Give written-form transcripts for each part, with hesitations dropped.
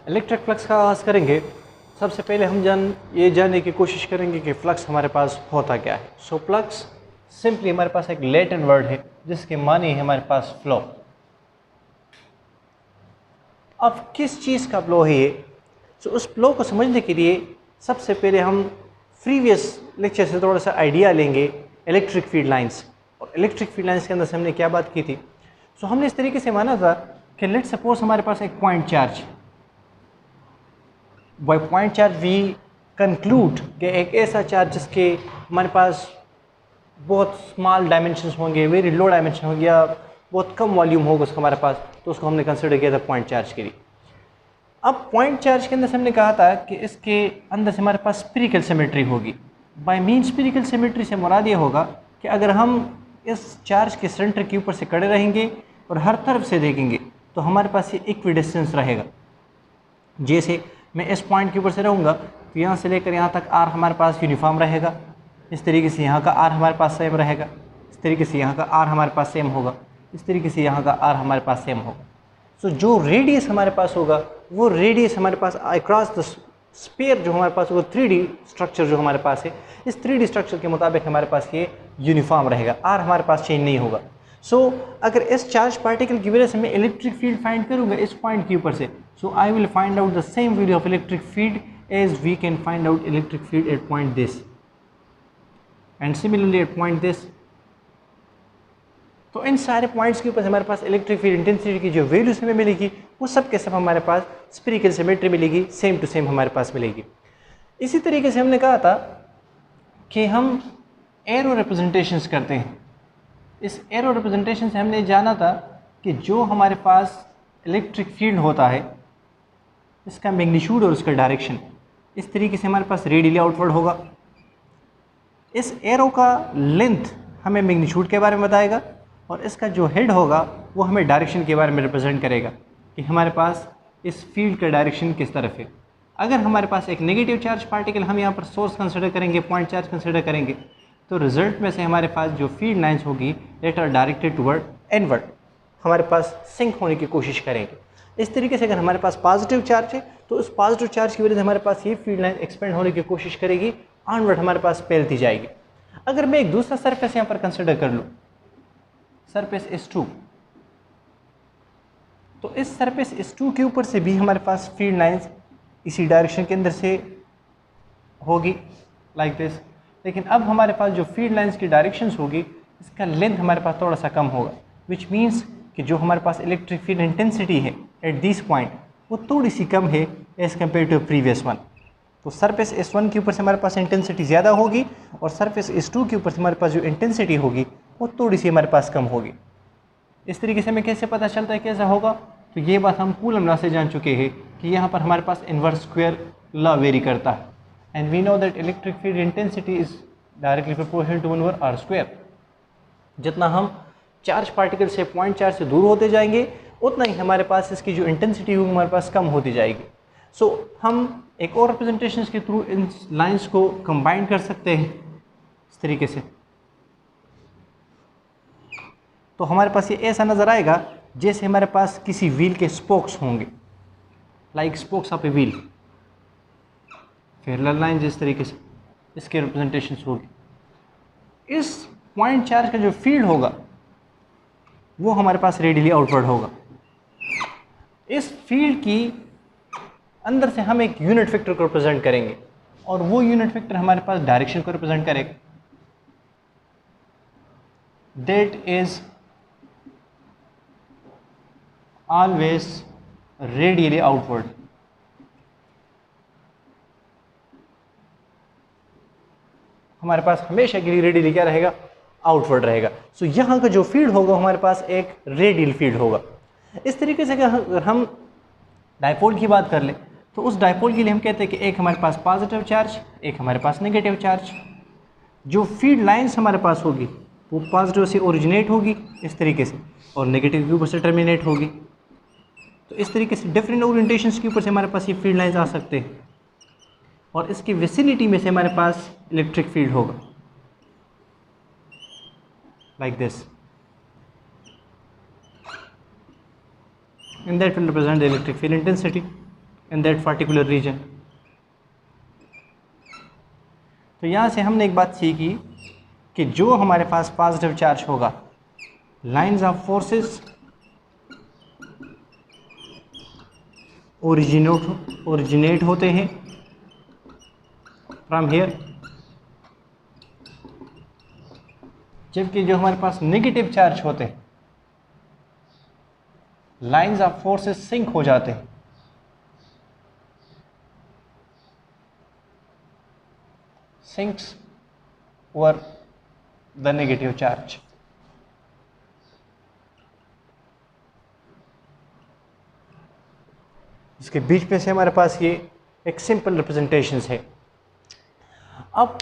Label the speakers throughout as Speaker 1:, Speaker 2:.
Speaker 1: Electric flux का आगाज़ करेंगे। सबसे पहले हम ये जानने की कोशिश करेंगे कि फ्लक्स हमारे पास होता क्या है। सो फ्लक्स सिंपली हमारे पास एक लैटिन वर्ड है जिसके माने है हमारे पास फ्लो। अब किस चीज़ का फ्लो है ये? तो उस फ्लो को समझने के लिए सबसे पहले हम प्रीवियस लेक्चर से थोड़ा सा आइडिया लेंगे इलेक्ट्रिक फील्ड लाइंस। और इलेक्ट्रिक फील्ड लाइंस के अंदर से हमने क्या बात की थी? सो हमने इस तरीके से माना था कि लेट सपोज हमारे पास एक point charge, by point charge we conclude कि एक ऐसा चार्ज जिसके हमारे पास बहुत स्मॉल डायमेंशंस होंगे, वेरी लो डायमेंशन होंगे या बहुत कम वॉल्यूम होगा उसका हमारे पास, तो उसको हमने कंसिडर किया था पॉइंट चार्ज के लिए। अब पॉइंट चार्ज के अंदर से हमने कहा था कि इसके अंदर से हमारे पास स्फीरिकल सिमेट्री होगी। बाय मीन स्फीरिकल सिमेट्री से मुराद ये होगा कि अगर हम इस चार्ज के सेंटर के ऊपर से खड़े रहेंगे और हर तरफ से देखेंगे तो हमारे पास ये इक्विडिस्टेंस रहेगा। जैसे मैं इस पॉइंट के ऊपर से रहूँगा तो यहाँ से लेकर यहाँ तक आर हमारे पास यूनिफॉर्म रहेगा, इस तरीके से यहाँ का आर हमारे पास सेम रहेगा, इस तरीके से यहाँ का आर हमारे पास सेम होगा, इस तरीके से यहाँ का आर हमारे पास सेम होगा। सो जो रेडियस हमारे पास होगा वो रेडियस हमारे पास अक्रॉस द स्फीयर जो हमारे पास होगा 3D स्ट्रक्चर जो हमारे पास है, इस 3D स्ट्रक्चर के मुताबिक हमारे पास ये यूनिफॉर्म रहेगा, आर हमारे पास चेंज नहीं होगा। सो अगर इस चार्ज पार्टिकल की वजह से मैं इलेक्ट्रिक फील्ड फाइंड करूँगा इस पॉइंट के ऊपर से, so I will find out the same value of electric field as we can find out electric field at point this and similarly at point this. तो इन सारे पॉइंट्स के ऊपर हमारे पास इलेक्ट्रिक फील्ड इंटेंसिटी की जो वैल्यूज हमें मिलेगी वो सब के सब हमारे पास स्फीरिकल सिमेट्री मिलेगी, सेम टू सेम हमारे पास मिलेगी। इसी तरीके से हमने कहा था कि हम एरो रिप्रेजेंटेशंस करते हैं। इस एरो रिप्रेजेंटेशन से हमने जाना था कि जो हमारे पास इलेक्ट्रिक फील्ड होता है इसका मैग्नीट्यूड और उसका डायरेक्शन इस तरीके से हमारे पास रेडियली आउटवर्ड होगा। इस एरो का लेंथ हमें मैग्नीट्यूड के बारे में बताएगा और इसका जो हेड होगा वो हमें डायरेक्शन के बारे में रिप्रेजेंट करेगा कि हमारे पास इस फील्ड का डायरेक्शन किस तरफ है। अगर हमारे पास एक नेगेटिव चार्ज पार्टिकल हम यहाँ पर सोर्स कंसिडर करेंगे, पॉइंट चार्ज कंसिडर करेंगे, तो रिजल्ट में से हमारे पास जो फील्ड लाइंस होगी that are directed toward inward, हमारे पास सिंक होने की कोशिश करेंगे। इस तरीके से अगर हमारे पास पॉजिटिव चार्ज है तो उस पॉजिटिव चार्ज की वजह से हमारे पास ये फील्ड लाइन एक्सपेंड होने की कोशिश करेगी, ऑनवर्ड हमारे पास फैलती जाएगी। अगर मैं एक दूसरा सरफेस यहाँ पर कंसिडर कर लूँ, सरफेस S2, तो इस सरफेस S2 के ऊपर से भी हमारे पास फील्ड लाइंस इसी डायरेक्शन के अंदर से होगी लाइक दिस। लेकिन अब हमारे पास जो फील्ड लाइंस की डायरेक्शंस होगी इसका लेंथ हमारे पास थोड़ा सा कम होगा, विच मीन्स कि जो हमारे पास इलेक्ट्रिक फील्ड इंटेंसिटी है एट दिस पॉइंट वो थोड़ी सी कम है as compare to previous one. तो सरफेस S1 के ऊपर से हमारे पास इंटेंसिटी ज़्यादा होगी और सरफेस S2 के ऊपर से हमारे पास जो इंटेंसिटी होगी वो थोड़ी सी हमारे पास कम होगी। इस तरीके से हमें कैसे पता चलता है कैसा होगा? तो ये बात हम कूलम लॉ से जान चुके हैं कि यहाँ पर हमारे पास इन्वर्स स्क्वायर लॉ वेरी करता है and we know that electric field intensity is directly proportional to 1/r²। जितना हम चार्ज पार्टिकल से पॉइंट चार्ज से दूर होते जाएंगे उतना ही हमारे पास इसकी जो इंटेंसिटी होगी हमारे पास कम होती जाएगी। सो हम एक और रिप्रेजेंटेशन के थ्रू इन लाइंस को कंबाइन कर सकते हैं इस तरीके से। तो हमारे पास ये ऐसा नज़र आएगा जैसे हमारे पास किसी व्हील के स्पोक्स होंगे, like spokes of a wheel, parallel line जिस तरीके से इसके रिप्रेजेंटेशन होगी। इस पॉइंट चार्ज का जो फील्ड होगा वो हमारे पास रेडियली आउटवर्ड होगा। इस फील्ड की अंदर से हम एक यूनिट वेक्टर को रिप्रेजेंट करेंगे और वो यूनिट वेक्टर हमारे पास डायरेक्शन को रिप्रेजेंट करेगा, that is always radially outward. हमारे पास हमेशा के लिए रेडियली क्या रहेगा? आउटवर्ड रहेगा। सो यहाँ का जो फील्ड होगा हमारे पास एक रेडियल फील्ड होगा। इस तरीके से अगर हम डायपोल की बात कर ले तो उस डायपोल के लिए हम कहते हैं कि एक हमारे पास पॉजिटिव चार्ज, एक हमारे पास नेगेटिव चार्ज। जो फील्ड लाइंस हमारे पास होगी वो पॉजिटिव से ओरिजिनेट होगी इस तरीके से और नेगेटिव के ऊपर से टर्मिनेट होगी। तो इस तरीके से डिफरेंट ओरिएंटेशंस के ऊपर से हमारे पास ये फील्ड लाइंस आ सकते हैं और इसकी विसिनिटी में से हमारे पास इलेक्ट्रिक फील्ड होगा like this and that will represent the electric field intensity। In that particular region. तो यहाँ से हमने एक बात सीखी कि जो हमारे पास पॉजिटिव चार्ज होगा, लाइंस ऑफ फोर्सेस ओरिजिनेट होते हैं फ्रॉम हियर, जबकि जो हमारे पास नेगेटिव चार्ज होते हैं, लाइंस ऑफ फोर्सेस सिंक हो जाते हैं sinks over the negative charge। इसके बीच में से हमारे पास ये एक सिंपल रिप्रेजेंटेशन है। अब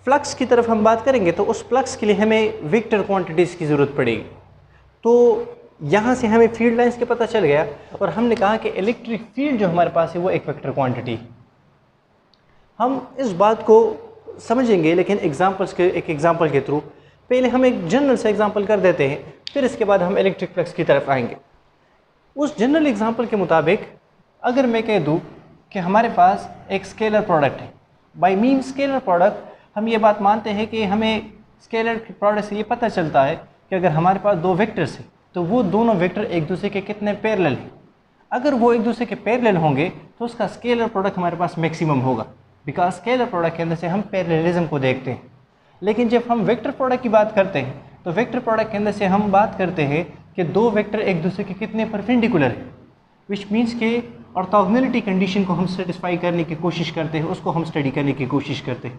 Speaker 1: फ्लक्स की तरफ हम बात करेंगे तो उस फ्लक्स के लिए हमें वेक्टर क्वांटिटीज़ की ज़रूरत पड़ेगी। तो यहाँ से हमें फील्ड लाइंस के पता चल गया और हमने कहा कि इलेक्ट्रिक फील्ड जो हमारे पास है वो एक वेक्टर क्वांटिटी है। हम इस बात को समझेंगे लेकिन एक एग्जांपल के थ्रू। पहले हम एक जनरल सा एग्जांपल कर देते हैं, फिर इसके बाद हम इलेक्ट्रिक फ्लक्स की तरफ आएंगे। उस जनरल एग्जांपल के मुताबिक अगर मैं कह दूं कि हमारे पास एक स्केलर प्रोडक्ट है, बाय मीन स्केलर प्रोडक्ट हम ये बात मानते हैं कि हमें स्केलर प्रोडक्ट से ये पता चलता है कि अगर हमारे पास दो वेक्टर्स हैं तो वो दोनों वेक्टर एक दूसरे के कितने पैरेलल हैं। अगर वो एक दूसरे के पैरेलल होंगे तो उसका स्केलर प्रोडक्ट हमारे पास मैक्सिमम होगा, बिकॉज स्केलर प्रोडक्ट के अंदर से हम पैरेललिज्म को देखते हैं। लेकिन जब हम वेक्टर प्रोडक्ट की बात करते हैं तो वेक्टर प्रोडक्ट के अंदर से हम बात करते हैं कि दो वेक्टर एक दूसरे के कितने परपेंडिकुलर हैं, विच मीन्स के ऑर्थोगोनैलिटी कंडीशन को हम सेटिस्फाई करने की कोशिश करते हैं, उसको हम स्टडी करने की कोशिश करते हैं।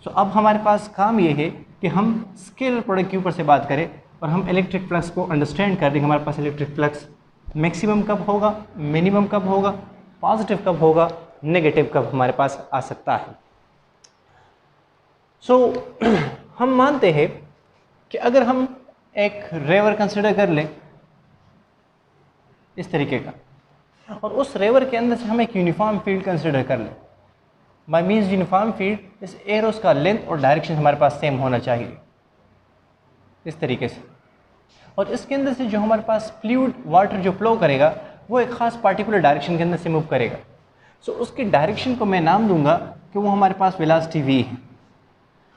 Speaker 1: सो अब हमारे पास काम ये है कि हम स्केलर प्रोडक्ट के ऊपर से बात करें और हम इलेक्ट्रिक फ्लक्स को अंडरस्टैंड कर देंगे। हमारे पास इलेक्ट्रिक फ्लक्स मैक्सिमम कब होगा, मिनिमम कब होगा, पॉजिटिव कब होगा, नेगेटिव कब हमारे पास आ सकता है। हम मानते हैं कि अगर हम एक रेवर कंसिडर कर लें इस तरीके का, और उस रेवर के अंदर से हम एक यूनिफॉर्म फील्ड कंसिडर कर लें, बाय मीन्स यूनिफॉर्म फील्ड, इस एरोस का लेंथ और डायरेक्शन हमारे पास सेम होना चाहिए इस तरीके से। और इसके अंदर से जो हमारे पास फ्लूइड वाटर जो फ्लो करेगा वो एक ख़ास पार्टिकुलर डायरेक्शन के अंदर से मूव करेगा। सो उसकी डायरेक्शन को मैं नाम दूंगा कि वो हमारे पास वेलोसिटी v है।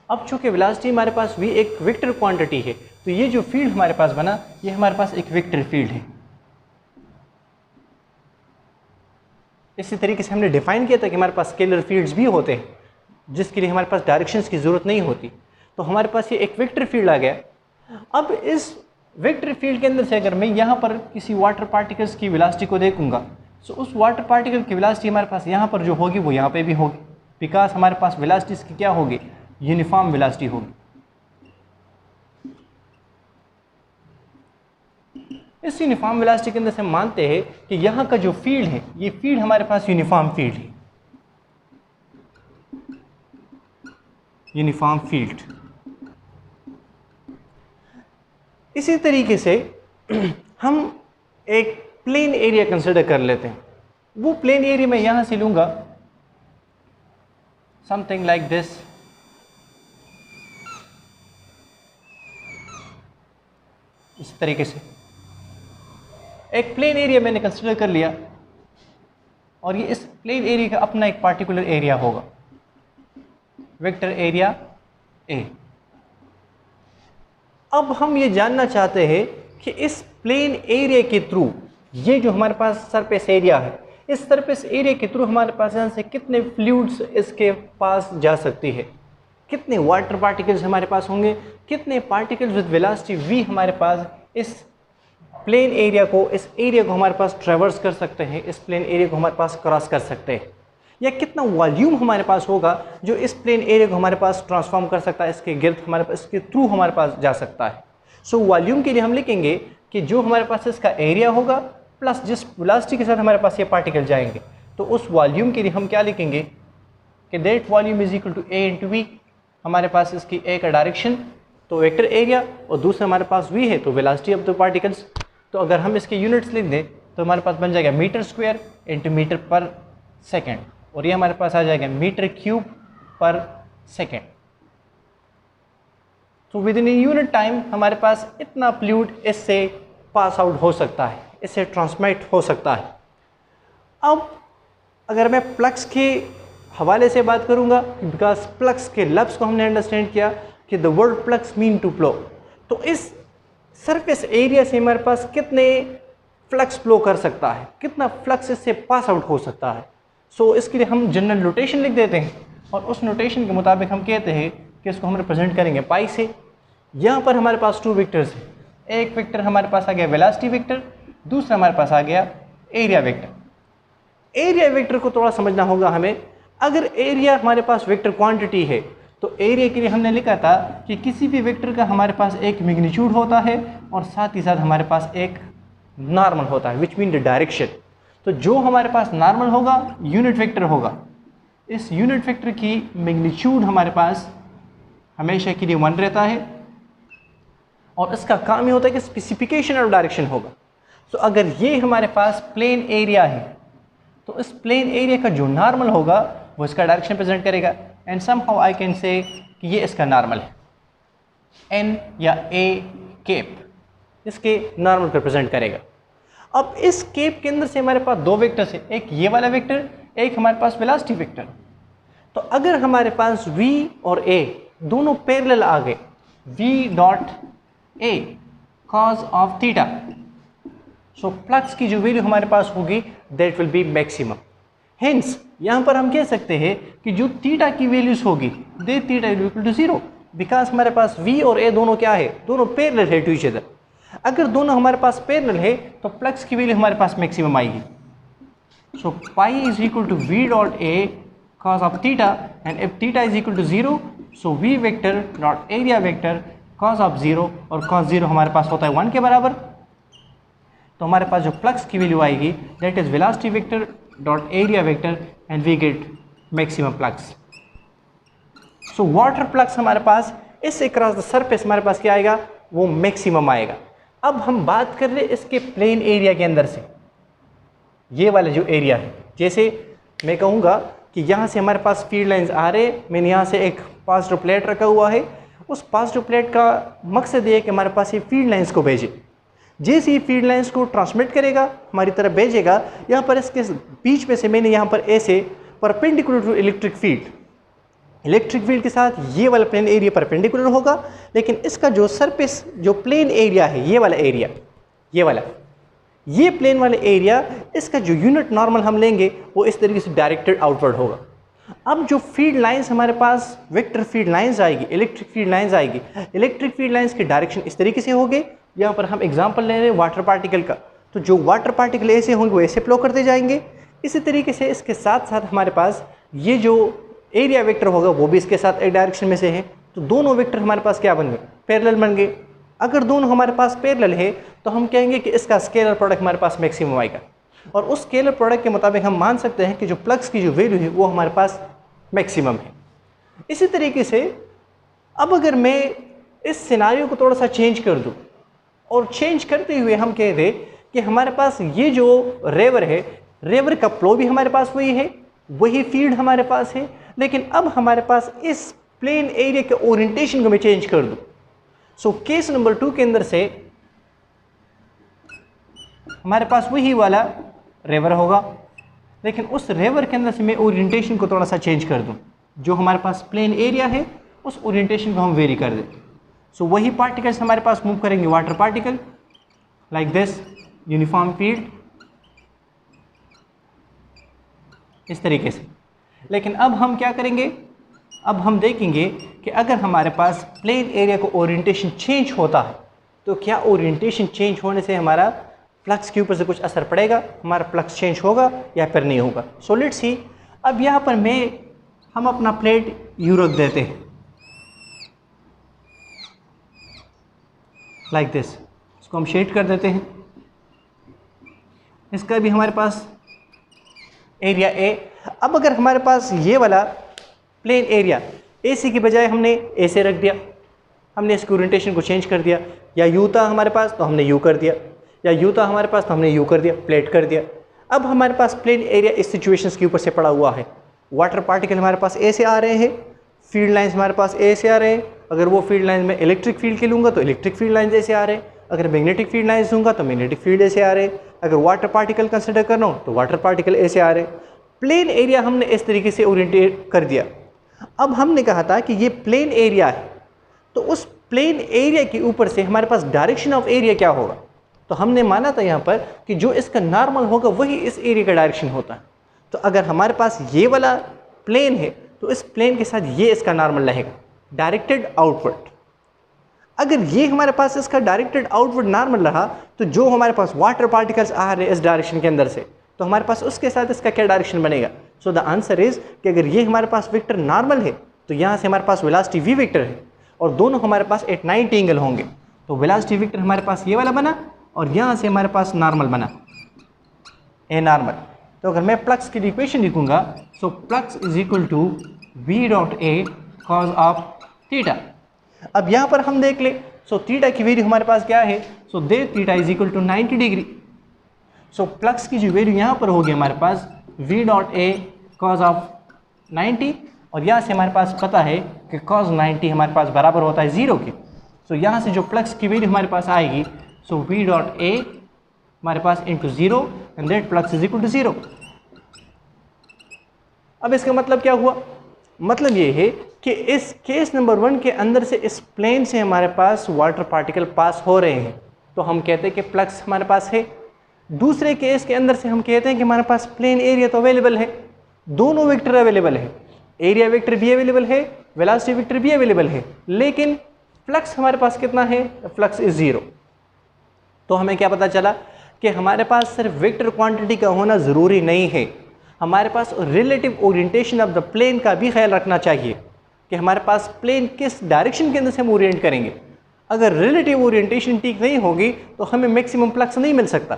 Speaker 1: अब चूंकि वेलोसिटी हमारे पास v एक वेक्टर क्वांटिटी है तो ये जो फील्ड हमारे पास बना ये हमारे पास एक वेक्टर फील्ड है। इसी तरीके से हमने डिफाइन किया था कि हमारे पास स्केलर फील्ड्स भी होते हैं जिसके लिए हमारे पास डायरेक्शंस की ज़रूरत नहीं होती, तो हमारे पास ये एक वेक्टर फील्ड आ गया। अब इस वेक्टर फील्ड के अंदर से अगर मैं यहाँ पर किसी वाटर पार्टिकल्स की वेलोसिटी को देखूंगा तो उस वाटर पार्टिकल की वेलोसिटी हमारे पास यहाँ पर जो होगी वो यहाँ पे भी होगी, बिकॉज हमारे पास वेलोसिटी की क्या होगी, यूनिफॉर्म वेलोसिटी होगी। इस यूनिफॉर्म वेलोसिटी के अंदर से हम मानते हैं कि यहाँ का जो फील्ड है ये फील्ड हमारे पास यूनिफॉर्म फील्ड है, यूनिफॉर्म फील्ड। इसी तरीके से हम एक प्लेन एरिया कंसिडर कर लेते हैं। वो प्लेन एरिया मैं यहां से लूंगा समथिंग लाइक दिस। इस तरीके से एक प्लेन एरिया मैंने कंसिडर कर लिया और ये इस प्लेन एरिया का अपना एक पार्टिकुलर एरिया होगा, वेक्टर एरिया ए। अब हम ये जानना चाहते हैं कि इस प्लेन एरिया के थ्रू ये जो हमारे पास सरफेस एरिया है, इस सरफेस एरिया के थ्रू हमारे पास यहाँ से कितने फ्लूइड्स इसके पास जा सकती है, कितने वाटर पार्टिकल्स हमारे पास होंगे, कितने पार्टिकल्स विद वेलोसिटी v हमारे पास इस प्लेन एरिया को, इस एरिया को हमारे पास ट्रेवर्स कर सकते हैं, इस प्लेन एरिया को हमारे पास क्रॉस कर सकते हैं, या कितना वॉल्यूम हमारे पास होगा जो इस प्लेन एरिया को हमारे पास ट्रांसफॉर्म कर सकता है, इसके गिर्द हमारे पास, इसके थ्रू हमारे पास जा सकता है। सो वॉल्यूम के लिए हम लिखेंगे कि जो हमारे पास इसका एरिया होगा प्लस जिस वेलोसिटी के साथ हमारे पास ये पार्टिकल जाएंगे, तो उस वॉल्यूम के लिए हम क्या लिखेंगे कि that volume is equal to A into V. हमारे पास इसकी ए का डायरेक्शन तो वेक्टर एरिया और दूसरा हमारे पास v है तो वेलोसिटी ऑफ द पार्टिकल्स। तो अगर हम इसके यूनिट्स लिख दें तो हमारे पास बन जाएगा मीटर स्क्वायर इंटू मीटर पर सेकेंड, और ये हमारे पास आ जाएगा मीटर क्यूब पर सेकेंड। तो विद इन यूनिट टाइम हमारे पास इतना फ्लूइड इससे पास आउट हो सकता है, इससे ट्रांसमिट हो सकता है। अब अगर मैं फ्लक्स के हवाले से बात करूंगा, बिकॉज फ्लक्स के लफ्ज़ को हमने अंडरस्टैंड किया कि the word flux mean to flow, तो इस सरफेस एरिया से हमारे पास कितने फ्लक्स फ्लो कर सकता है, कितना फ्लक्स इससे पास आउट हो सकता है। सो इसके लिए हम जनरल नोटेशन लिख देते हैं और उस नोटेशन के मुताबिक हम कहते हैं कि इसको हम रिप्रेजेंट करेंगे पाई से। यहाँ पर हमारे पास 2 वेक्टर्स हैं, एक वेक्टर हमारे पास आ गया वेलोसिटी वेक्टर, दूसरा हमारे पास आ गया एरिया वेक्टर। एरिया वेक्टर को थोड़ा समझना होगा हमें। अगर एरिया हमारे पास वेक्टर क्वांटिटी है तो एरिया के लिए हमने लिखा था कि किसी भी वेक्टर का हमारे पास एक मैग्नीट्यूड होता है और साथ ही साथ हमारे पास एक नॉर्मल होता है, विच मीन द डायरेक्शन। तो जो हमारे पास नॉर्मल होगा यूनिट वेक्टर होगा, इस यूनिट वेक्टर की मैग्नीट्यूड हमारे पास हमेशा के लिए 1 रहता है और इसका काम ये होता है कि स्पेसिफिकेशन ऑफ डायरेक्शन होगा। तो अगर ये हमारे पास प्लेन एरिया है तो इस प्लेन एरिया का जो नॉर्मल होगा वो इसका डायरेक्शन प्रेजेंट करेगा, and somehow I can say कि ये इसका नॉर्मल है, एन या ए केप इसके नॉर्मल को रिप्रेजेंट करेगा। अब इस केप के अंदर से हमारे पास 2 वेक्टर्स है, एक ये वाला वेक्टर, एक हमारे पास वेलोसिटी वेक्टर। तो अगर हमारे पास v और a दोनों पैरेलल आ गए, v डॉट a cause of theta, so flux की जो वैल्यू हमारे पास होगी that will be maximum. Hence यहाँ पर हम कह सकते हैं कि जो थीटा की वैल्यूज होगी दे थीटा इक्वल टू 0, बिकॉज हमारे पास v और a दोनों क्या है, दोनों पैरेलल है टू ईच अदर। अगर दोनों हमारे पास पैरेलल है तो फ्लक्स की वैल्यू हमारे पास मैक्सिमम आएगी। So pi is equal to v डॉट a cos of theta, and if theta is equal to 0 so v vector dot area vector cos of 0, और cos 0 हमारे पास होता है 1 के बराबर। तो हमारे पास जो फ्लक्स की वैल्यू आएगी that is velocity vector dot area vector and we get maximum flux. So water flux हमारे पास इस अक्रॉस द सरफेस हमारे पास क्या आएगा, वो मैक्सिमम आएगा। अब हम बात कर रहे इसके प्लेन एरिया के अंदर से, ये वाला जो एरिया है, जैसे मैं कहूँगा कि यहाँ से हमारे पास फील्ड लाइंस आ रहे हैं, मैंने यहाँ से एक पॉजिटिव प्लेट रखा हुआ है, उस पॉजिटिव प्लेट का मकसद ये है कि हमारे पास ये फील्ड लाइंस को भेजे। जैसे ही फील्ड लाइंस को ट्रांसमिट करेगा हमारी तरफ भेजेगा, यहाँ पर इसके बीच में से मैंने यहाँ पर ऐसे परपेंडिकुलर टू इलेक्ट्रिक फील्ड के साथ ये वाला प्लेन एरिया परपेंडिकुलर होगा, लेकिन इसका जो सरफेस जो प्लेन एरिया है, ये वाला एरिया, ये प्लेन वाले एरिया, इसका जो यूनिट नॉर्मल हम लेंगे वो इस तरीके से डायरेक्टेड आउटवर्ड होगा। अब जो फील्ड लाइंस हमारे पास वेक्टर फील्ड लाइंस आएगी, इलेक्ट्रिक फील्ड लाइंस आएगी, इलेक्ट्रिक फील्ड लाइंस के डायरेक्शन इस तरीके से होंगे। यहाँ पर हम एग्जांपल ले रहे हैं वाटर पार्टिकल का, तो जो वाटर पार्टिकल ऐसे होंगे वो ऐसे फ्लो करते जाएंगे। इसी तरीके से इसके साथ साथ हमारे पास ये जो एरिया वेक्टर होगा वो भी इसके साथ एक डायरेक्शन में से है, तो दोनों वेक्टर हमारे पास क्या बन गए, पैरेलल बन गए। अगर दोनों हमारे पास पैरेलल है तो हम कहेंगे कि इसका स्केलर प्रोडक्ट हमारे पास मैक्सिमम आएगा, और उस स्केलर प्रोडक्ट के मुताबिक हम मान सकते हैं कि जो फ्लक्स की जो वैल्यू है वो हमारे पास मैक्सिमम है। इसी तरीके से अब अगर मैं इस सिनारियो को थोड़ा सा चेंज कर दूं, और चेंज करते हुए हम कह दें कि हमारे पास ये जो रेवर है, रेवर का फ्लो भी हमारे पास वही है, वही फील्ड हमारे पास है, लेकिन अब हमारे पास इस प्लेन एरिया के ओरिएंटेशन को मैं चेंज कर दूं। सो केस नंबर 2 के अंदर से हमारे पास वही वाला रेवर होगा, लेकिन उस रेवर के अंदर से मैं ओरिएंटेशन को थोड़ा सा चेंज कर दूं। जो हमारे पास प्लेन एरिया है उस ओरिएंटेशन को हम वेरी कर दें। सो वही पार्टिकल्स हमारे पास मूव करेंगे, water particle like this, uniform field इस तरीके से। लेकिन अब हम क्या करेंगे, अब हम देखेंगे कि अगर हमारे पास प्लेन एरिया को ओरिएंटेशन चेंज होता है तो क्या ओरिएंटेशन चेंज होने से हमारा फ्लक्स के ऊपर से कुछ असर पड़ेगा, हमारा फ्लक्स चेंज होगा या फिर नहीं होगा। So let's see. अब यहाँ पर हम अपना प्लेट यू रख देते हैं लाइक दिस, इसको हम शेड कर देते हैं। इसका भी हमारे पास एरिया ए। अब अगर हमारे पास ये वाला प्लेन एरिया AC की बजाय हमने ऐसे रख दिया, हमने इसकी ओरिएंटेशन को चेंज कर दिया, या यू था हमारे पास तो हमने यू कर दिया, या यू था हमारे पास तो हमने यू कर दिया, प्लेट कर दिया। अब हमारे पास प्लेन एरिया इस सिचुएशंस के ऊपर से पड़ा हुआ है, वाटर पार्टिकल हमारे पास ऐसे आ रहे हैं, फील्ड लाइंस हमारे पास ऐसे आ रहे हैं। अगर वो फील्ड लाइन में इलेक्ट्रिक फील्ड के लूँगा तो इलेक्ट्रिक फील्ड लाइन्स ऐसे आ रहे हैं, अगर मैग्नेटिक फील्ड लाइन्स दूंगा तो मैग्नेटिक फील्ड ऐसे आ रहे हैं, अगर वाटर पार्टिकल कंसिडर कर रहा हूँ तो वाटर पार्टिकल ऐसे आ रहे हैं। प्लेन एरिया हमने इस तरीके से ओरिएंटेट कर दिया। अब हमने कहा था कि ये प्लेन एरिया है, तो उस प्लेन एरिया के ऊपर से हमारे पास डायरेक्शन ऑफ एरिया क्या होगा, तो हमने माना था यहाँ पर कि जो इसका नॉर्मल होगा वही इस एरिया का डायरेक्शन होता है। तो अगर हमारे पास ये वाला प्लेन है तो इस प्लेन के साथ ये इसका नॉर्मल रहेगा डायरेक्टेड आउटवर्ड। अगर ये हमारे पास इसका डायरेक्टेड आउटवर्ड नॉर्मल रहा तो जो हमारे पास वाटर पार्टिकल्स आ रहे हैं इस डायरेक्शन के अंदर से, तो हमारे पास उसके साथ इसका क्या डायरेक्शन बनेगा। सो द आंसर इज कि अगर ये हमारे पास वेक्टर नॉर्मल है तो यहाँ से हमारे पास वेलोसिटी v वेक्टर है और दोनों हमारे पास एट 90 एंगल होंगे। तो वेलोसिटी वेक्टर हमारे पास ये वाला बना और यहाँ से हमारे पास नॉर्मल बना ए नॉर्मल। तो अगर मैं फ्लक्स की इक्वेशन लिखूंगा, so flux is equal to v dot A cos of theta. अब यहाँ पर हम देख ले, सो थीटा की वैल्यू हमारे पास क्या है, so the theta is equal to 90 degree. So flux की जो वैल्यू यहाँ पर होगी हमारे पास v dot A cos of 90 और यहाँ से हमारे पास पता है कि कॉज 90 हमारे पास बराबर होता है 0 के। सो यहाँ से जो फ्लक्स की वैल्यू हमारे पास आएगी, सो v डॉट ए हमारे पास into 0 and that flux is equal to 0। अब इसका मतलब क्या हुआ, मतलब ये है कि इस केस नंबर 1 के अंदर से इस प्लेन से हमारे पास वाटर पार्टिकल पास हो रहे हैं, तो हम कहते हैं कि फ्लक्स हमारे पास है। दूसरे केस के अंदर से हम कहते हैं कि हमारे पास प्लेन एरिया तो अवेलेबल है, दोनों वेक्टर अवेलेबल है, एरिया वेक्टर भी अवेलेबल है, वेलोसिटी वेक्टर भी अवेलेबल है, लेकिन फ्लक्स हमारे पास कितना है, फ्लक्स इज 0। तो हमें क्या पता चला कि हमारे पास सिर्फ वेक्टर क्वांटिटी का होना ज़रूरी नहीं है, हमारे पास relative orientation of the plane का भी ख्याल रखना चाहिए कि हमारे पास प्लेन किस डायरेक्शन के अंदर से हम ओरिएंट करेंगे। अगर रिलेटिव ओरिएंटेशन ठीक नहीं होगी तो हमें मैक्सिमम फ्लक्स नहीं मिल सकता।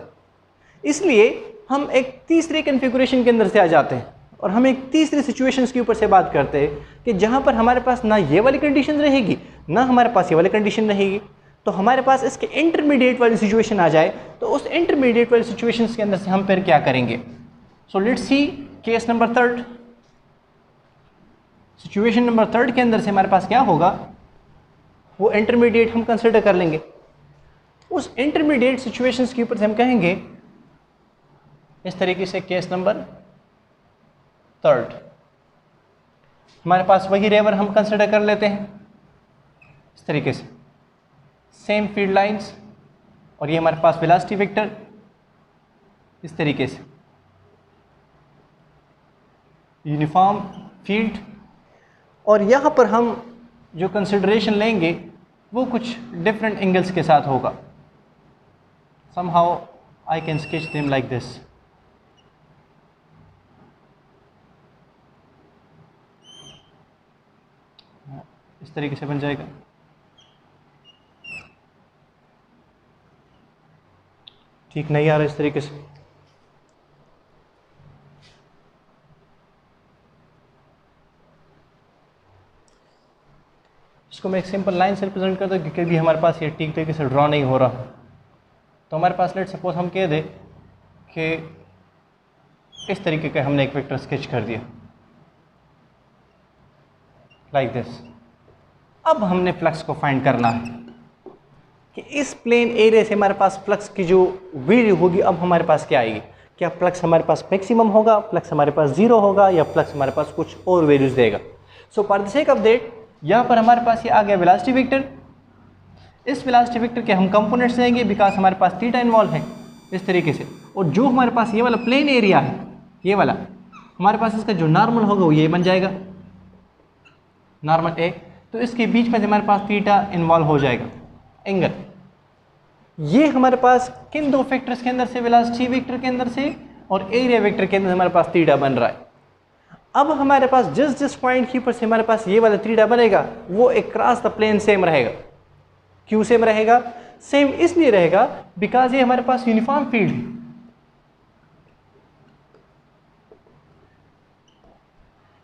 Speaker 1: इसलिए हम एक तीसरे कन्फिगरेशन के अंदर से आ जाते हैं और हम एक तीसरी सिचुएशंस के ऊपर से बात करते हैं कि जहाँ पर हमारे पास ना ये वाली कंडीशन रहेगी ना हमारे पास ये वाली कंडीशन रहेगी, तो हमारे पास इसके इंटरमीडिएट वाली सिचुएशन आ जाए। तो उस इंटरमीडिएट वाली सिचुएशंस के अंदर से हम फिर क्या करेंगे। So let's see case number 3, situation number 3 के अंदर से हमारे पास क्या होगा, वो इंटरमीडिएट हम कंसिडर कर लेंगे। उस इंटरमीडिएट सिचुएशंस के ऊपर से हम कहेंगे इस तरीके से, केस नंबर 3 हमारे पास वही रेवर हम कंसिडर कर लेते हैं इस तरीके से, सेम फील्ड लाइंस और ये हमारे पास वेलोसिटी वेक्टर इस तरीके से, यूनिफॉर्म फील्ड। और यहाँ पर हम जो कंसिडरेशन लेंगे वो कुछ डिफरेंट एंगल्स के साथ होगा। somehow I can sketch them like this। इस तरीके से बन जाएगा। ठीक नहीं आ रहा इस तरीके से। इसको मैं एक सिंपल लाइन से रिप्रेजेंट करता हूँ क्योंकि भी हमारे पास ये ठीक तरीके से ड्रॉ नहीं हो रहा। तो हमारे पास लेट सपोज हम कह दें कि इस तरीके का हमने एक वेक्टर स्केच कर दिया लाइक दिस। अब हमने फ्लक्स को फाइंड करना है कि इस प्लेन एरिया से हमारे पास फ्लक्स की जो वैल्यू होगी अब हमारे पास क्या आएगी। क्या फ्लक्स हमारे पास मैक्सिमम होगा, फ्लक्स हमारे पास 0 होगा, या फ्लक्स हमारे पास कुछ और वैल्यूज देगा। So for the sake of that यहाँ पर हमारे पास ये आ गया वेलोसिटी वेक्टर। इस वेलोसिटी वेक्टर के हम कंपोनेंट्स लेंगे बिकॉज हमारे पास थीटा इन्वॉल्व है इस तरीके से। और जो हमारे पास ये वाला प्लेन एरिया है, ये वाला हमारे पास इसका जो नॉर्मल होगा वो ये बन जाएगा नॉर्मल ए। तो इसके बीच में हमारे पास थीटा इन्वॉल्व हो जाएगा एंगल। ये हमारे पास किन दो फैक्टर्स के अंदर से, वेलोसिटी वेक्टर के अंदर से और एरिया वेक्टर के अंदर हमारे पास थीटा बन रहा है। अब हमारे पास जिस पॉइंट के ऊपर से हमारे पास ये वाला थीटा बनेगा वो एक क्रॉस द प्लेन सेम रहेगा। क्यों सेम रहेगा? सेम इसलिए रहेगा बिकॉज ये हमारे पास यूनिफॉर्म फील्ड है।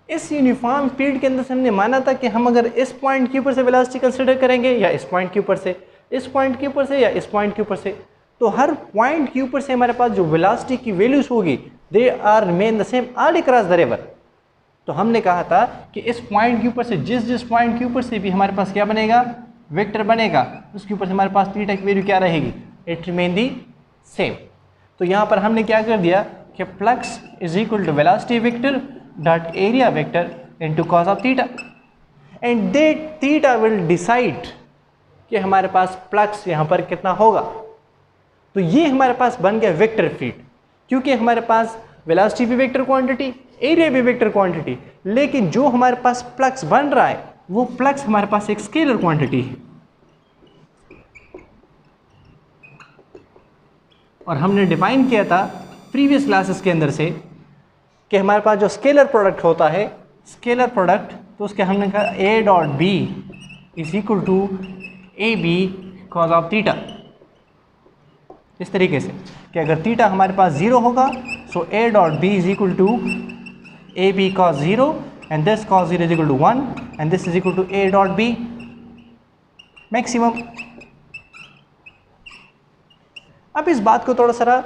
Speaker 1: इस यूनिफॉर्म फील्ड के अंदर से हमने माना था कि हम अगर इस पॉइंट के ऊपर से वेलोसिटी कंसीडर करेंगे या इस पॉइंट के ऊपर से, इस पॉइंट के ऊपर से या इस पॉइंट के ऊपर से, तो हर पॉइंट के ऊपर से हमारे पास जो वेलोसिटी की वैल्यूज होगी they are remain the same all across the river. तो हमने कहा था कि इस पॉइंट के ऊपर से जिस पॉइंट के ऊपर से भी हमारे पास क्या बनेगा, वेक्टर बनेगा, उसके ऊपर से हमारे पास थीटा की वैल्यू क्या रहेगी, इट रिमेन दी सेम। तो यहाँ पर हमने क्या कर दिया, कि flux is equal to velocity vector dot area vector into cos of theta, and that theta will decide कि हमारे पास फ्लक्स यहाँ पर कितना होगा। तो ये हमारे पास बन गया वेक्टर फील्ड, क्योंकि हमारे पास वेलोसिटी भी वेक्टर क्वांटिटी, एरिया भी वेक्टर क्वांटिटी, लेकिन जो हमारे पास फ्लक्स बन रहा है वो फ्लक्स हमारे पास एक स्केलर क्वांटिटी है। और हमने डिफाइन किया था प्रीवियस क्लासेस के अंदर से कि हमारे पास जो स्केलर प्रोडक्ट होता है, स्केलर प्रोडक्ट, तो उसके हमने कहा A dot B is equal to A B cos of theta, इस तरीके से कि अगर थीटा हमारे पास 0 होगा so a dot B is equal to A b cos 0 and this cos 0 is equal to 1 and this is equal to a dot b maximum. अब इस बात को थोड़ा सा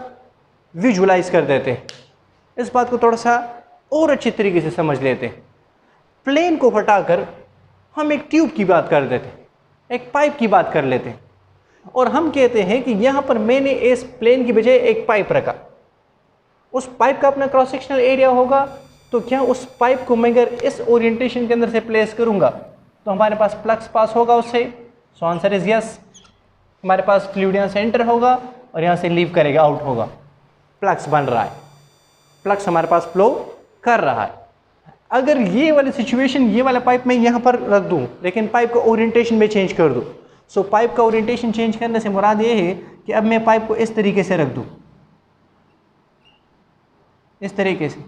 Speaker 1: विजुलाइज कर देते हैं, इस बात को थोड़ा सा और अच्छी तरीके से समझ लेते हैं। प्लेन को हटाकर हम एक ट्यूब की बात कर देते हैं, एक पाइप की बात कर लेते हैं, और हम कहते हैं कि यहाँ पर मैंने इस प्लेन की बजाय एक पाइप रखा। उस पाइप का अपना क्रॉस सेक्शनल एरिया होगा, तो क्या उस पाइप को मैं अगर इस ओरिएंटेशन के अंदर से प्लेस करूँगा तो हमारे पास फ्लक्स पास होगा उससे। सो आंसर इज यस। हमारे पास फ्लूइड यहाँ से एंटर होगा और यहाँ से लीव करेगा, आउट होगा, फ्लक्स बन रहा है, फ्लक्स हमारे पास फ्लो कर रहा है। अगर ये वाली सिचुएशन, ये वाला पाइप मैं यहाँ पर रख दूँ लेकिन पाइप का ओरिएंटेशन में चेंज कर दूँ, सो पाइप का ओरिएंटेशन चेंज करने से मुराद ये है कि अब मैं पाइप को इस तरीके से रख दूँ, इस तरीके से,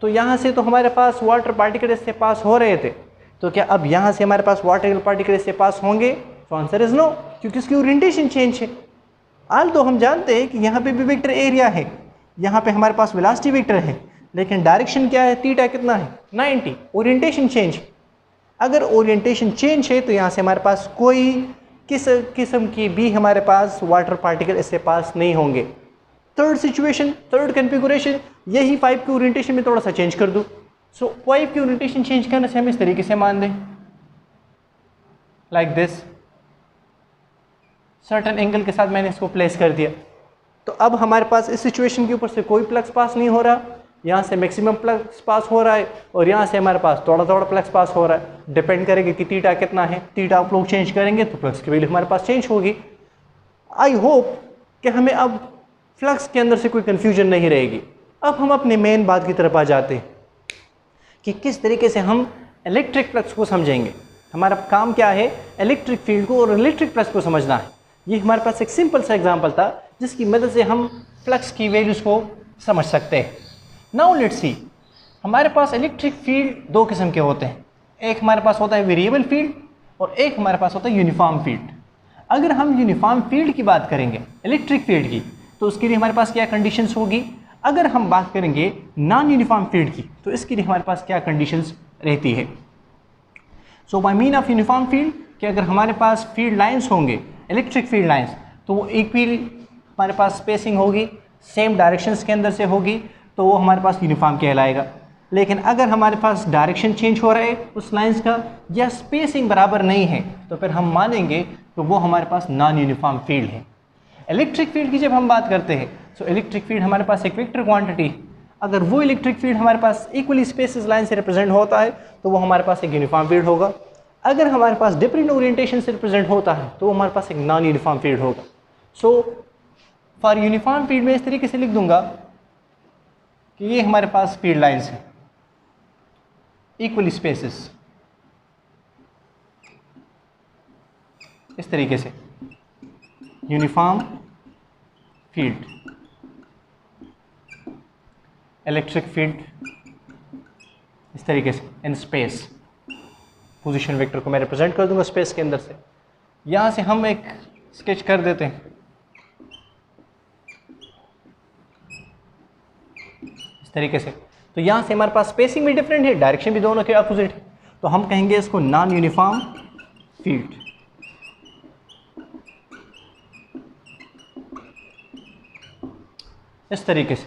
Speaker 1: तो यहाँ से तो हमारे पास वाटर पार्टिकल इससे पास हो रहे थे, तो क्या अब यहाँ से हमारे पास वाटर पार्टिकल इससे पास होंगे? तो आंसर इज नो, क्योंकि उसकी ओरिएंटेशन चेंज है। आल तो हम जानते हैं कि यहाँ पे भी वेक्टर एरिया है, यहाँ पे हमारे पास वेलोसिटी वेक्टर है, लेकिन डायरेक्शन क्या है, थीटा कितना है 90, ओरिएंटेशन चेंज। अगर ओरिएंटेशन चेंज है तो यहाँ से हमारे पास कोई किस किस्म की भी हमारे पास वाटर पार्टिकल इससे पास नहीं होंगे। थर्ड सिचुएशन, थर्ड कन्फिगुरेशन, यही पाइप की ओरिएंटेशन में थोड़ा सा चेंज कर दूँ। सो पाइप की ओरिएंटेशन चेंज करने से हम इस तरीके से मान दें, लाइक दिस, सर्टेन एंगल के साथ मैंने इसको प्लेस कर दिया। तो अब हमारे पास इस सिचुएशन के ऊपर से कोई फ्लक्स पास नहीं हो रहा, यहाँ से मैक्सिमम फ्लक्स पास हो रहा है और यहाँ से हमारे पास थोड़ा थोड़ा फ्लक्स पास हो रहा है। डिपेंड करेगा कि थीटा कितना है, थीटा आप लोग चेंज करेंगे तो फ्लक्स की वैल्यू हमारे पास चेंज होगी। आई होप कि हमें अब फ्लक्स के अंदर से कोई कन्फ्यूजन नहीं रहेगी। अब हम अपने मेन बात की तरफ आ जाते हैं कि किस तरीके से हम इलेक्ट्रिक फ्लक्स को समझेंगे। हमारा काम क्या है, इलेक्ट्रिक फील्ड को और इलेक्ट्रिक फ्लक्स को समझना है। ये हमारे पास एक सिंपल सा एग्जांपल था जिसकी मदद से हम फ्लक्स की वैल्यूज़ को समझ सकते हैं। नाउ लेट्स सी, हमारे पास इलेक्ट्रिक फील्ड दो किस्म के होते हैं, एक हमारे पास होता है वेरिएबल फील्ड और एक हमारे पास होता है यूनिफॉर्म फील्ड। अगर हम यूनिफॉर्म फील्ड की बात करेंगे इलेक्ट्रिक फील्ड की, तो उसके लिए हमारे पास क्या कंडीशंस होगी। अगर हम बात करेंगे नॉन यूनिफॉर्म फील्ड की, तो इसके लिए हमारे पास क्या कंडीशंस रहती है। So by mean of uniform field कि अगर हमारे पास फील्ड लाइंस होंगे, इलेक्ट्रिक फील्ड लाइंस, तो वो इक्वल हमारे पास स्पेसिंग होगी, सेम डायरेक्शंस के अंदर से होगी, तो वो हमारे पास यूनिफॉर्म कहलाएगा। लेकिन अगर हमारे पास डायरेक्शन चेंज हो रहा है उस लाइंस का या स्पेसिंग बराबर नहीं है, तो फिर हम मानेंगे तो वो हमारे पास नॉन यूनिफॉर्म फील्ड है। इलेक्ट्रिक फील्ड की जब हम बात करते हैं, सो इलेक्ट्रिक फील्ड हमारे पास एक वेक्टर क्वांटिटी, अगर वो इलेक्ट्रिक फील्ड हमारे पास इक्वली स्पेसेस लाइन से रिप्रेजेंट होता है तो वो हमारे पास एक यूनिफॉर्म फील्ड होगा। अगर हमारे पास डिफरेंट ओरिएंटेशन से रिप्रेजेंट होता है तो वो हमारे पास एक नॉन यूनिफॉर्म फील्ड होगा। सो फॉर यूनिफॉर्म फील्ड में इस तरीके से लिख दूंगा कि ये हमारे पास फील्ड लाइंस हैं, इक्वली स्पेसेस, इस तरीके से यूनिफॉर्म फील्ड, इलेक्ट्रिक फील्ड इस तरीके से इन स्पेस, पोजीशन वेक्टर को मैं रिप्रेजेंट कर दूंगा स्पेस के अंदर से। यहाँ से हम एक स्केच कर देते हैं इस तरीके से। तो यहाँ से हमारे पास स्पेसिंग भी डिफरेंट है, डायरेक्शन भी दोनों के अपोजिट है, तो हम कहेंगे इसको नॉन यूनिफॉर्म फील्ड। इस तरीके से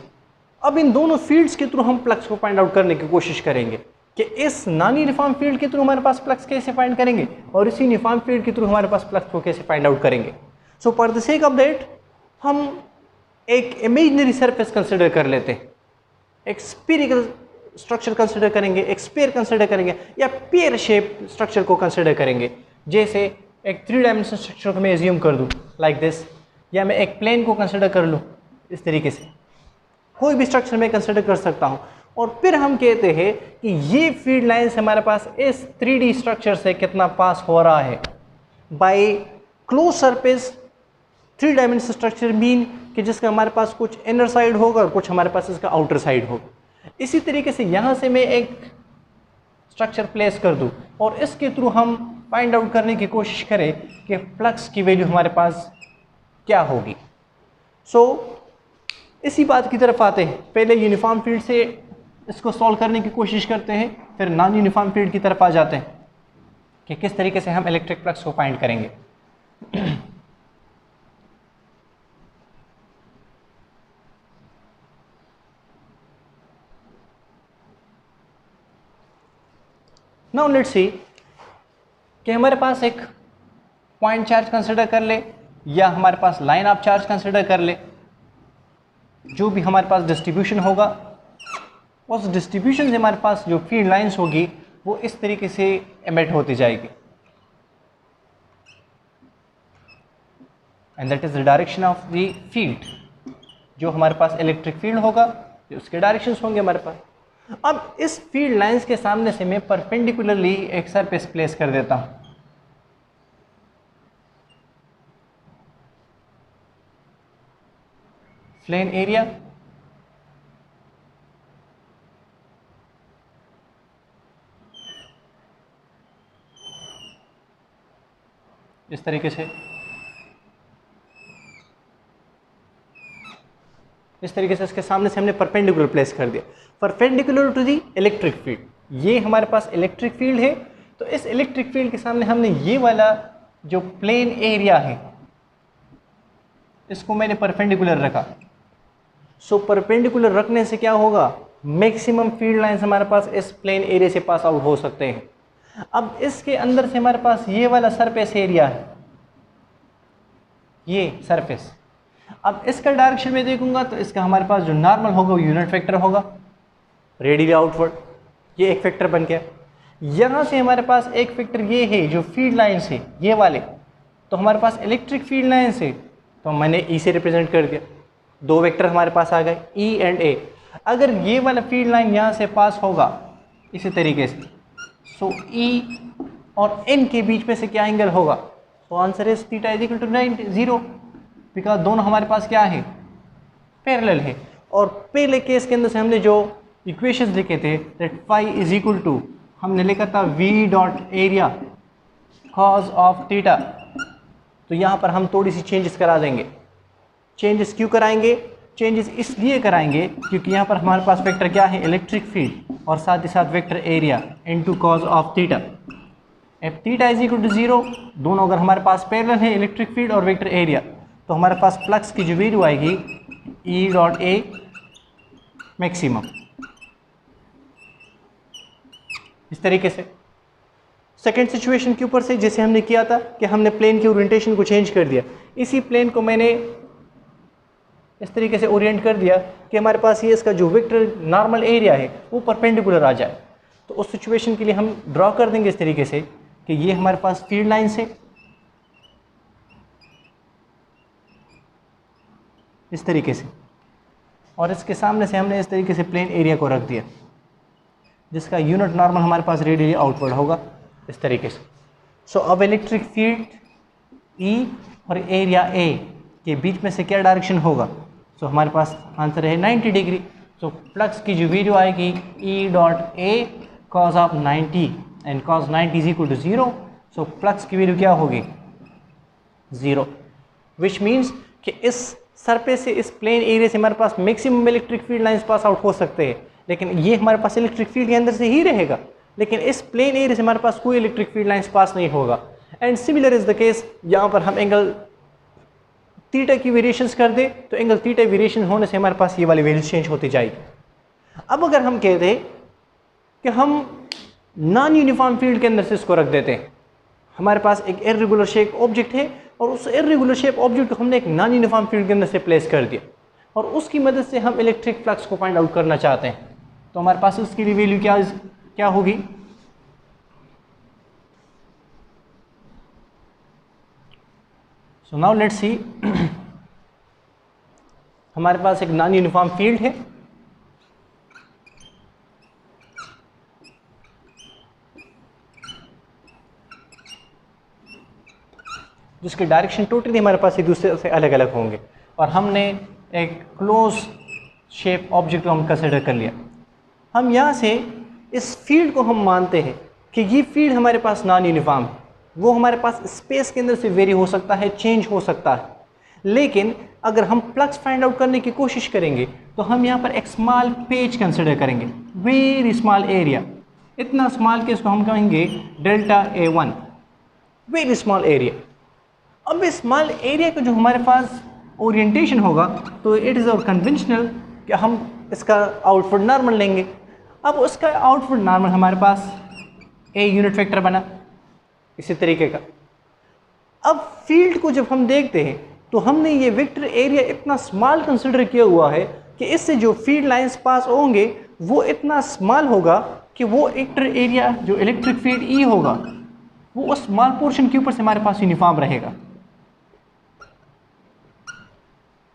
Speaker 1: अब इन दोनों फील्ड्स के थ्रू हम फ्लक्स को फाइंड आउट करने की कोशिश करेंगे कि इस नॉन यूनिफॉर्म फील्ड के थ्रू हमारे पास फ्लक्स कैसे फाइंड करेंगे और इस यूनिफॉर्म फील्ड के थ्रू हमारे पास फ्लक्स को कैसे फाइंड आउट करेंगे। So for the sake of that हम एक इमेजिनरी सरफेस कंसिडर कर लेते हैं। एक स्फीरिकल स्ट्रक्चर कंसिडर करेंगे, एक स्फीयर कंसिडर करेंगे, या पेयर शेप स्ट्रक्चर को कंसिडर करेंगे। जैसे एक 3 डायमेंशनल स्ट्रक्चर को मैं एज्यूम कर दूँ लाइक दिस, या मैं एक प्लेन को कंसिडर कर लूँ इस तरीके से, कोई भी स्ट्रक्चर मैं कंसिडर कर सकता हूँ। और फिर हम कहते हैं कि ये फील्ड लाइंस हमारे पास इस 3D स्ट्रक्चर से कितना पास हो रहा है by close surface 3 dimensional structure mean कि जिसका हमारे पास कुछ इनर साइड होगा और कुछ हमारे पास इसका आउटर साइड होगा। इसी तरीके से यहाँ से मैं एक स्ट्रक्चर प्लेस कर दूँ और इसके थ्रू हम फाइंड आउट करने की कोशिश करें कि फ्लक्स की वैल्यू हमारे पास क्या होगी। इसी बात की तरफ आते हैं। पहले यूनिफॉर्म फील्ड से इसको सॉल्व करने की कोशिश करते हैं, फिर नॉन यूनिफॉर्म फील्ड की तरफ आ जाते हैं कि किस तरीके से हम इलेक्ट्रिक फ्लक्स को फाइंड करेंगे। नाउ लेट्स सी कि हमारे पास एक पॉइंट चार्ज कंसिडर कर ले या हमारे पास लाइन ऑफ चार्ज कंसिडर कर ले, जो भी हमारे पास डिस्ट्रीब्यूशन होगा उस डिस्ट्रीब्यूशन से हमारे पास जो फील्ड लाइंस होगी वो इस तरीके से एमिट होती जाएगी, and that is the direction of the field. जो हमारे पास इलेक्ट्रिक फील्ड होगा जो उसके डायरेक्शंस होंगे हमारे पास। अब इस फील्ड लाइंस के सामने से मैं परपेंडिकुलरली एक सरफेस प्लेस कर देता हूं। प्लेन एरिया इस तरीके से, इसके सामने से हमने परपेंडिकुलर प्लेस कर दिया, perpendicular to the electric field. ये हमारे पास इलेक्ट्रिक फील्ड है, तो इस इलेक्ट्रिक फील्ड के सामने हमने ये वाला जो प्लेन एरिया है इसको मैंने परपेंडिकुलर रखा। परपेंडिकुलर रखने से क्या होगा, मैक्सिमम फील्ड लाइंस हमारे पास इस प्लेन एरिया से पास आउट हो सकते हैं। अब इसके अंदर से हमारे पास ये वाला सरफेस एरिया है, ये सरफेस। अब इसका डायरेक्शन में देखूंगा तो इसका हमारे पास जो नॉर्मल होगा वो यूनिट वेक्टर होगा, रेडियली आउटवर्ड, ये एक वेक्टर बन गया। यहाँ से हमारे पास एक वेक्टर ये है जो फील्ड लाइंस है ये वाले, तो हमारे पास इलेक्ट्रिक फील्ड लाइंस है तो मैंने ई से रिप्रेजेंट कर दिया, 2 वेक्टर हमारे पास आ गए ई एंड ए। अगर ये वाला फील्ड लाइन यहाँ से पास होगा इसी तरीके से, सो ई और एन के बीच में से क्या एंगल होगा, so answer is theta is equal to 0, because दोनों हमारे पास क्या है, पैरेलल है। और पहले केस के अंदर से हमने जो इक्वेशंस लिखे थे that phi is equal to, हमने लिखा था v dot area cos of theta, तो यहाँ पर हम थोड़ी सी चेंजेस करा देंगे। चेंजेस क्यों कराएंगे, चेंजेस इसलिए कराएंगे क्योंकि यहाँ पर हमारे पास वेक्टर क्या है, इलेक्ट्रिक फील्ड, और साथ ही साथ vector area into cos of theta. F theta is equal to 0, दोनों अगर हमारे पास पैरेलल है इलेक्ट्रिक फील्ड और वेक्टर एरिया, तो हमारे पास फ्लक्स की जो वैल्यू आएगी ई डॉट ए मैक्सिमम, इस तरीके से। सेकेंड सिचुएशन के ऊपर से जैसे हमने किया था कि हमने प्लेन की ओरिएंटेशन को चेंज कर दिया, इसी प्लेन को मैंने इस तरीके से ओरिएंट कर दिया कि हमारे पास ये इसका जो वेक्टर नॉर्मल एरिया है वो परपेंडिकुलर आ जाए। तो उस सिचुएशन के लिए हम ड्रॉ कर देंगे इस तरीके से कि ये हमारे पास फील्ड लाइंस है इस तरीके से, और इसके सामने से हमने इस तरीके से प्लेन एरिया को रख दिया जिसका यूनिट नॉर्मल हमारे पास रेडियली आउटवर्ड होगा इस तरीके से। सो अब इलेक्ट्रिक फील्ड ई और एरिया ए के बीच में से क्या डायरेक्शन होगा, सो हमारे पास आंसर है 90 डिग्री। सो फ्लक्स की जो वैल्यू आएगी E dot A cos of 90 and cos 90 is equal to 0, so flux की वैल्यू क्या होगी 0, विच मीन्स कि इस सरफेस से इस प्लेन एरिया से हमारे पास maximum electric field lines pass out हो सकते हैं, लेकिन ये हमारे पास इलेक्ट्रिक फील्ड के अंदर से ही रहेगा, लेकिन इस प्लेन एरिया से हमारे पास कोई इलेक्ट्रिक फील्ड लाइंस पास नहीं होगा। And similar is the case, यहाँ पर हम एंगल थीटा की वेरिएशंस कर दे तो एंगल थीटा वेरिएशन होने से हमारे पास ये वाली वैल्यू चेंज होती जाएगी। अब अगर हम कह दें कि हम नॉन यूनिफॉर्म फील्ड के अंदर से इसको रख देते हैं, हमारे पास एक इर्रेगुलर शेप ऑब्जेक्ट है और उस इर्रेगुलर शेप ऑब्जेक्ट को हमने एक नॉन यूनिफॉर्म फील्ड के अंदर से प्लेस कर दिया, और उसकी मदद से हम इलेक्ट्रिक फ्लक्स को फाइंड आउट करना चाहते हैं। तो हमारे पास उसकी वैल्यू क्या होगी? सो नाउ लेट्स सी, हमारे पास एक नॉन यूनिफॉर्म फील्ड है जिसके डायरेक्शन टोटली हमारे पास एक दूसरे से अलग अलग होंगे, और हमने एक क्लोज शेप ऑब्जेक्ट को हम कंसिडर कर लिया। हम यहाँ से इस फील्ड को हम मानते हैं कि ये फील्ड हमारे पास नॉन यूनिफॉर्म है, वो हमारे पास स्पेस के अंदर से वेरी हो सकता है, चेंज हो सकता है। लेकिन अगर हम फ्लक्स फाइंड आउट करने की कोशिश करेंगे तो हम यहाँ पर एक स्मॉल पेज कंसिडर करेंगे, वेरी स्मॉल एरिया, इतना स्मॉल कि इसको हम कहेंगे delta A1, very small area. अब इस स्मॉल एरिया का जो हमारे पास ओरिएंटेशन होगा तो इट इज़ और कन्वेंशनल कि हम इसका आउटपुट नॉर्मल लेंगे। अब उसका आउटपुट नॉर्मल हमारे पास ए यूनिट वेक्टर बना इसी तरीके का। अब फील्ड को जब हम देखते हैं तो हमने ये वेक्टर एरिया इतना स्मॉल कंसिडर किया हुआ है कि इससे जो फील्ड लाइंस पास होंगे वो इतना स्मॉल होगा कि वो वेक्टर एरिया जो इलेक्ट्रिक फील्ड ई होगा वो उस स्मॉल पोर्शन के ऊपर से हमारे पास यूनिफॉर्म रहेगा।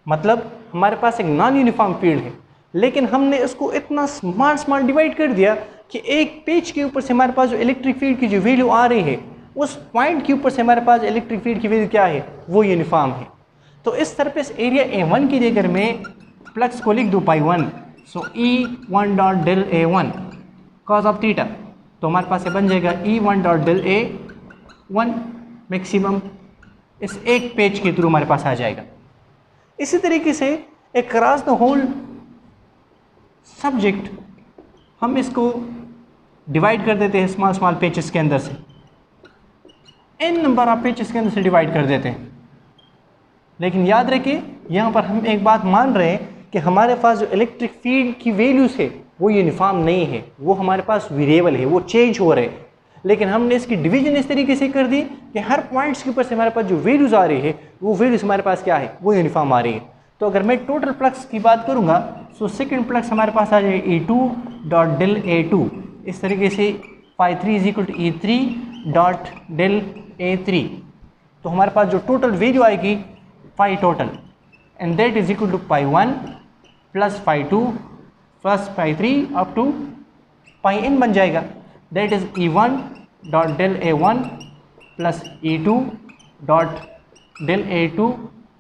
Speaker 1: मतलब हमारे पास एक नॉन यूनिफॉर्म फील्ड है, लेकिन हमने इसको इतना स्मॉल डिवाइड कर दिया कि एक पेज के ऊपर से हमारे पास जो इलेक्ट्रिक फील्ड की जो वैल्यू आ रही है उस पॉइंट के ऊपर से हमारे पास इलेक्ट्रिक फील्ड की वैल्यू क्या है, वो यूनिफॉर्म है। तो इस सरफेस एरिया A1 की जगह में फ्लक्स को लिख दूँ π1, so E1 dot del A1 cos of theta, तो हमारे पास ये बन जाएगा E1 dot del A1 maximum इस एक पेज के थ्रू हमारे पास आ जाएगा। इसी तरीके से अक्रॉस द होल सब्जेक्ट हम इसको डिवाइड कर देते हैं स्मॉल स्मॉल पेजेस के अंदर से, n नंबर ऑफ पेजेस के अंदर से डिवाइड कर देते हैं। लेकिन याद रखिए यहाँ पर हम एक बात मान रहे हैं कि हमारे पास जो इलेक्ट्रिक फील्ड की वैल्यूज है वो यूनिफॉर्म नहीं है, वो हमारे पास वेरिएबल है, वो चेंज हो रहे हैं। लेकिन हमने इसकी डिवीजन इस तरीके से कर दी कि हर पॉइंट्स के ऊपर से हमारे पास जो वैल्यूज आ रही है वो वैल्यूज हमारे पास क्या है, वो यूनिफॉर्म आ रही है। तो अगर मैं टोटल फ्लक्स की बात करूँगा तो सेकेंड फ्लक्स हमारे पास आ जाएगा E2 डॉट डेल A2, इस तरीके से φ3 is equal to E3 dot del A3। तो हमारे पास जो टोटल वैल्यू आएगी phi total and that is equal to π1 plus φ2 plus φ3 up to πn बन जाएगा, that is E1 dot del A1 plus E2 dot del A2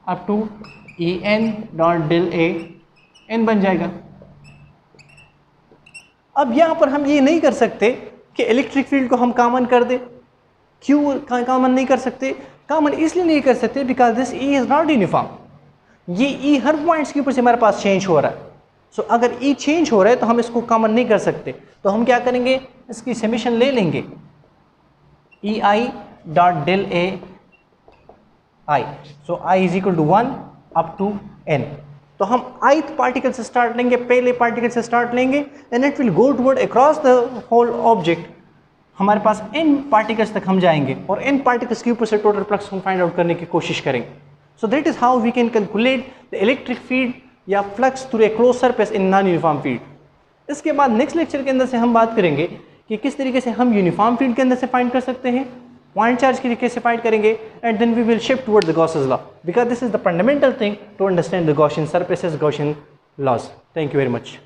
Speaker 1: up to En dot del An बन जाएगा। अब यहाँ पर हम ये नहीं कर सकते कि इलेक्ट्रिक फील्ड को हम कॉमन कर दे। क्यों कॉमन नहीं कर सकते? कॉमन इसलिए नहीं कर सकते because this E is not uniform. ये ई हर पॉइंट्स के ऊपर से हमारे पास चेंज हो रहा है। सो अगर ई चेंज हो रहा है तो हम इसको कॉमन नहीं कर सकते। तो हम क्या करेंगे, इसकी समेशन ले लेंगे E i dot del A i, so i is equal to 1 up to n। तो हम ith पार्टिकल से स्टार्ट लेंगे, पहले पार्टिकल से स्टार्ट लेंगे and it will go toward across the whole object. हमारे पास n पार्टिकल्स तक हम जाएंगे और n पार्टिकल्स के ऊपर से टोटल फ्लक्स हम फाइंड आउट करने की कोशिश करेंगे। So that is how we can calculate the electric field या flux through a close surface in non uniform field. इसके बाद नेक्स्ट लेक्चर के अंदर से हम बात करेंगे कि किस तरीके से हम यूनिफॉर्म फील्ड के अंदर से फाइंड कर सकते हैं, पॉइंट चार्ज के तरीके से फाइंड करेंगे and then we will shift toward the Gauss's law because this is the fundamental thing to understand the Gaussian surfaces, Gaussian laws. Thank you very much.